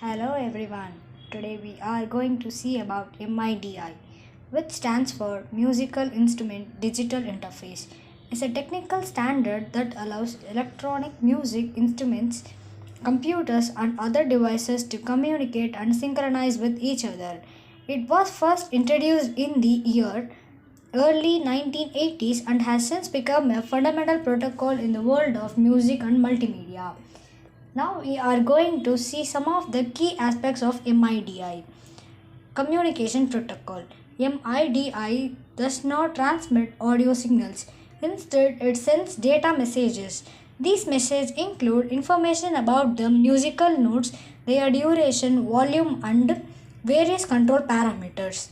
Hello everyone. Today we are going to see about MIDI, which stands for Musical Instrument Digital Interface. It's a technical standard that allows electronic music instruments, computers and other devices to communicate and synchronize with each other. It was first introduced in the year early 1980s and has since become a fundamental protocol in the world of music and multimedia. Now we are going to see some of the key aspects of MIDI. Communication Protocol. MIDI does not transmit audio signals. Instead, it sends data messages. These messages include information about the musical notes, their duration, volume, and various control parameters.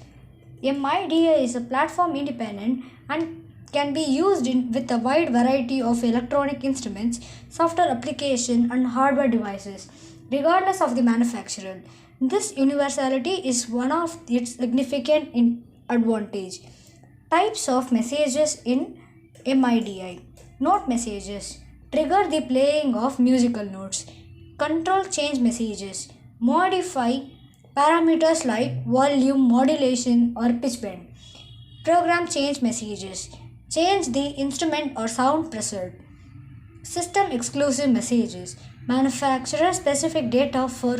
MIDI is a platform independent and can be used with a wide variety of electronic instruments, software applications, and hardware devices, regardless of the manufacturer. This universality is one of its significant advantage. Types of messages in MIDI. Note messages trigger the playing of musical notes. Control change messages modify parameters like volume, modulation, or pitch bend. Program change messages change the instrument or sound preset. System exclusive messages manufacturer specific data for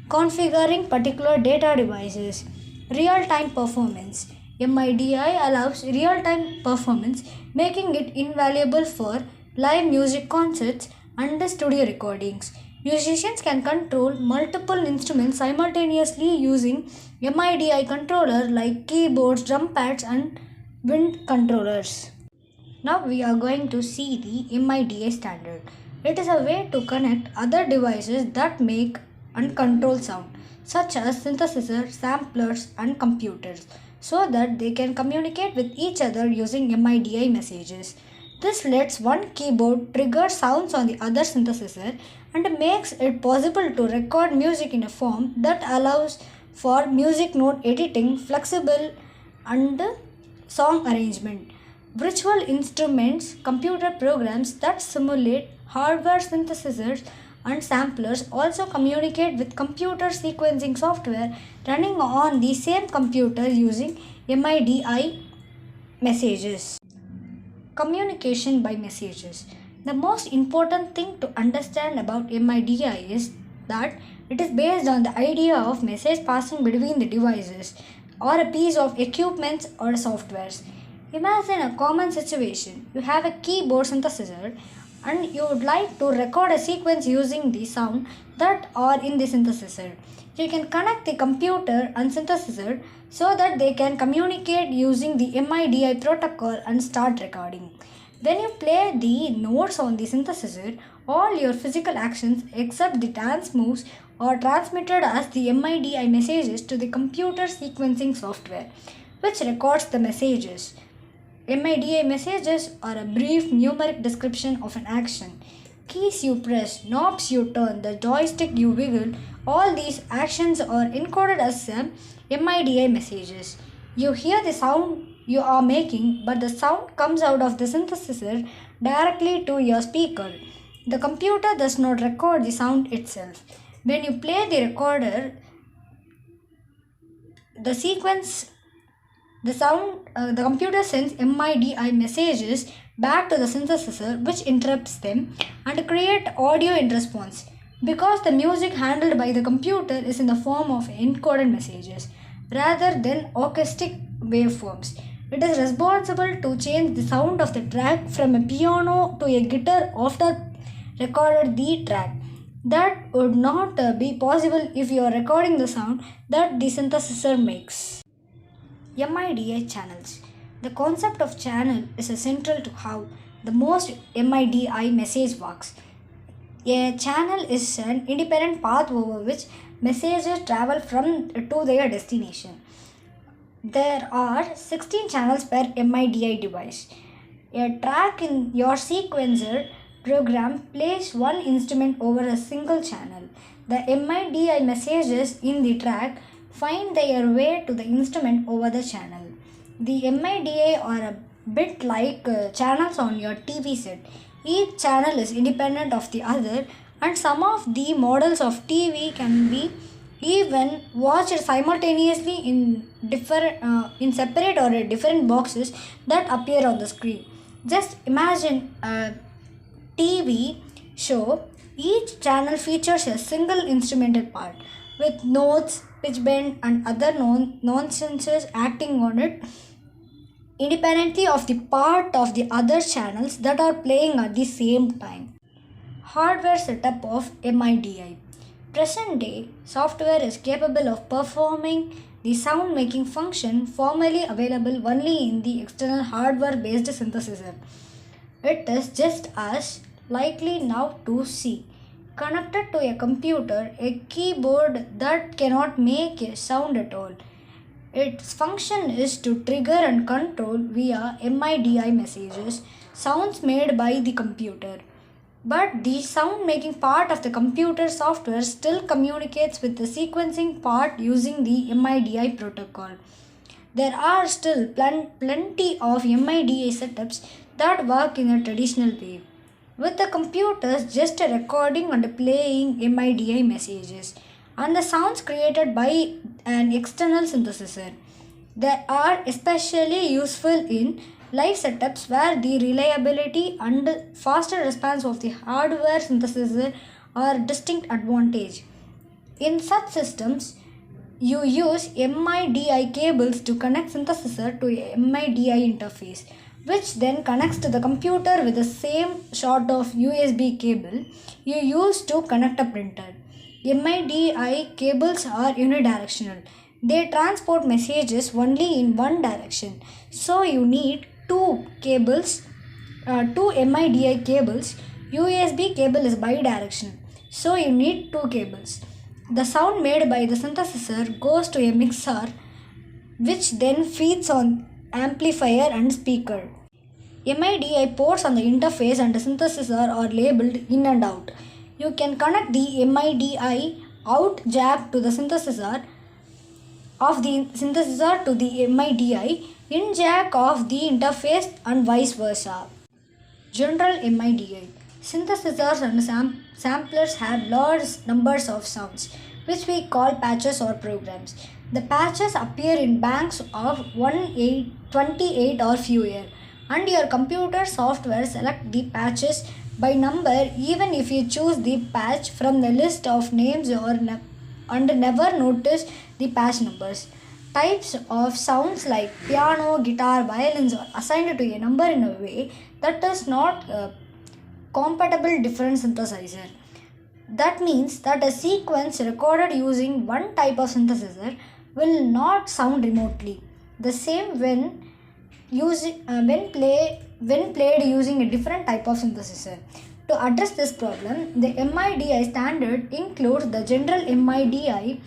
configuring particular data devices. Real time performance. MIDI allows real time performance, making it invaluable for live music concerts and studio recordings. Musicians can control multiple instruments simultaneously using MIDI controller like keyboards, drum pads, and wind controllers. Now we are going to see the MIDI standard. It is a way to connect other devices that make and control sound, such as synthesizers, samplers, and computers, so that they can communicate with each other using MIDI messages. This lets one keyboard trigger sounds on the other synthesizer and makes it possible to record music in a form that allows for music note editing, flexible, and song arrangement. Virtual instruments, computer programs that simulate hardware synthesizers and samplers also communicate with computer sequencing software running on the same computer using MIDI messages. Communication by messages. The most important thing to understand about MIDI is that it is based on the idea of message passing between the devices or a piece of equipment or softwares. Imagine a common situation. You have a keyboard synthesizer and you would like to record a sequence using the sound that are in the synthesizer. You can connect the computer and synthesizer so that they can communicate using the MIDI protocol and start recording. When you play the notes on the synthesizer, all your physical actions except the dance moves are transmitted as the MIDI messages to the computer sequencing software, which records the messages. MIDI messages are a brief numeric description of an action. Keys you press, knobs you turn, the joystick you wiggle, all these actions are encoded as MIDI messages. You hear the sound you are making, but the sound comes out of the synthesizer directly to your speaker. The computer does not record the sound itself. When you play the recorder, the sequence the computer sends MIDI messages back to the synthesizer, which interrupts them and create audio in response. Because the music handled by the computer is in the form of encoded messages rather than acoustic waveforms, it is responsible to change the sound of the track from a piano to a guitar after recorded the track. That would not be possible if you are recording the sound that the synthesizer makes. MIDI channels. The concept of channel is central to how the most MIDI message works. A channel is an independent path over which messages travel from to their destination. There are 16 channels per MIDI device. A track in your sequencer program plays one instrument over a single channel. The MIDI messages in the track find their way to the instrument over the channel. The MIDI are a bit like channels on your TV set. Each channel is independent of the other and some of the models of TV can be even watched simultaneously in separate or different boxes that appear on the screen. Just imagine a TV show. Each channel features a single instrumental part with notes, pitch bend, and other nonsenses acting on it independently of the part of the other channels that are playing at the same time. Hardware setup of MIDI. Present day software is capable of performing the sound making function formerly available only in the external hardware based synthesizer. It is just as likely now to see connected to a computer a keyboard that cannot make a sound at all. Its function is to trigger and control via MIDI messages sounds made by the computer. But the sound making part of the computer software still communicates with the sequencing part using the MIDI protocol. There are still plenty of MIDI setups that work in a traditional way, with the computers just recording and playing MIDI messages and the sounds created by an external synthesizer. They are especially useful in live setups where the reliability and faster response of the hardware synthesizer are distinct advantage. In such systems, you use MIDI cables to connect synthesizer to a MIDI interface, which then connects to the computer with the same sort of USB cable you use to connect a printer. MIDI cables are unidirectional. They transport messages only in one direction. So you need two MIDI cables. USB cable is bidirectional. So you need two cables. The sound made by the synthesizer goes to a mixer which then feeds on amplifier and speaker. MIDI ports on the interface and the synthesizer are labeled in and out. You can connect the MIDI out jack to the synthesizer of the synthesizer to the MIDI in jack of the interface and vice versa. General MIDI. Synthesizers and samplers have large numbers of sounds, which we call patches or programs. The patches appear in banks of 28 or fewer, and your computer software select the patches by number even if you choose the patch from the list of names and never notice the patch numbers. Types of sounds like piano, guitar, violins are assigned to a number in a way that is not compatible different synthesizer. That means that a sequence recorded using one type of synthesizer will not sound remotely the same when played using a different type of synthesizer. To address this problem, the MIDI standard includes the general MIDI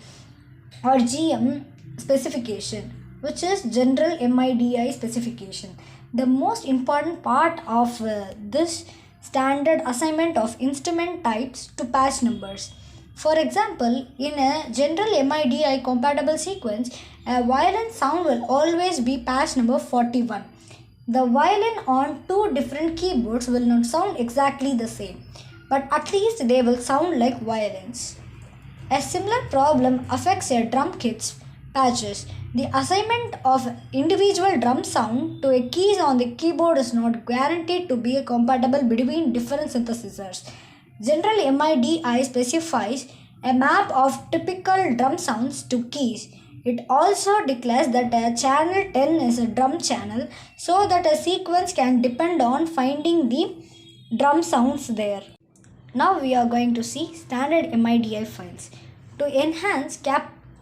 or GM specification, which is general MIDI specification. The most important part of this standard assignment of instrument types to patch numbers. For example, in a general MIDI compatible sequence, a violin sound will always be patch number 41. The violin on two different keyboards will not sound exactly the same, but at least they will sound like violins. A similar problem affects a drum kit's patches. The assignment of individual drum sound to a keys on the keyboard is not guaranteed to be compatible between different synthesizers. General MIDI specifies a map of typical drum sounds to keys. It also declares that a channel 10 is a drum channel so that a sequence can depend on finding the drum sounds there. Now we are going to see standard MIDI files. To enhance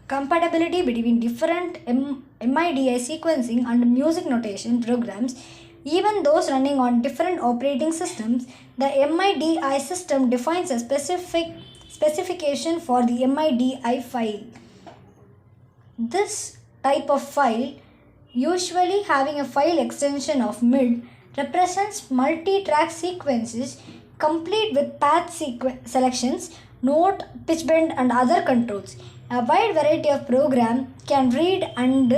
compatibility between different MIDI sequencing and music notation programs, even those running on different operating systems, the MIDI system defines a specification for the MIDI file. This type of file, usually having a file extension of MID, represents multi-track sequences complete with patch selections, note, pitch bend and other controls. A wide variety of programs can read and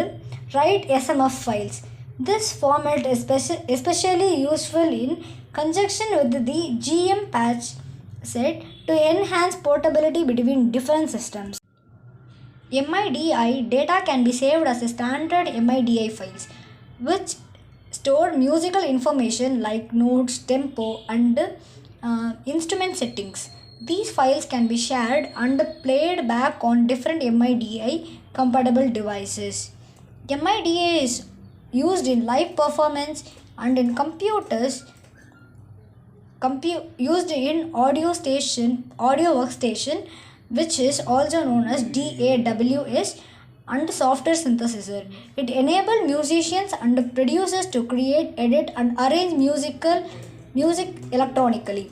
write SMF files. This format is especially useful in conjunction with the GM patch set to enhance portability between different systems. MIDI data can be saved as a standard MIDI files, which store musical information like notes, tempo, and instrument settings. These files can be shared and played back on different MIDI compatible devices. MIDI is used in live performance and in computers used in audio workstation, which is also known as DAWs, and software synthesizer. It enables musicians and producers to create, edit, and arrange music electronically.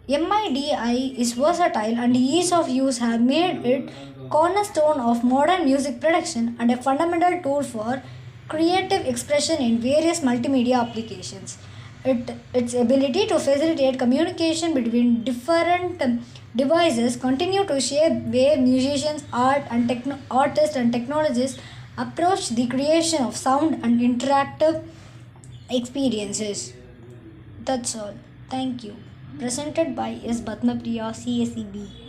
MIDI is versatile and ease of use have made it cornerstone of modern music production and a fundamental tool for creative expression in various multimedia applications. Its ability to facilitate communication between different devices continue to shape way musicians, artists and technologists approach the creation of sound and interactive experiences. That's all. Thank you. Presented by S. Batmapriya, CSEB.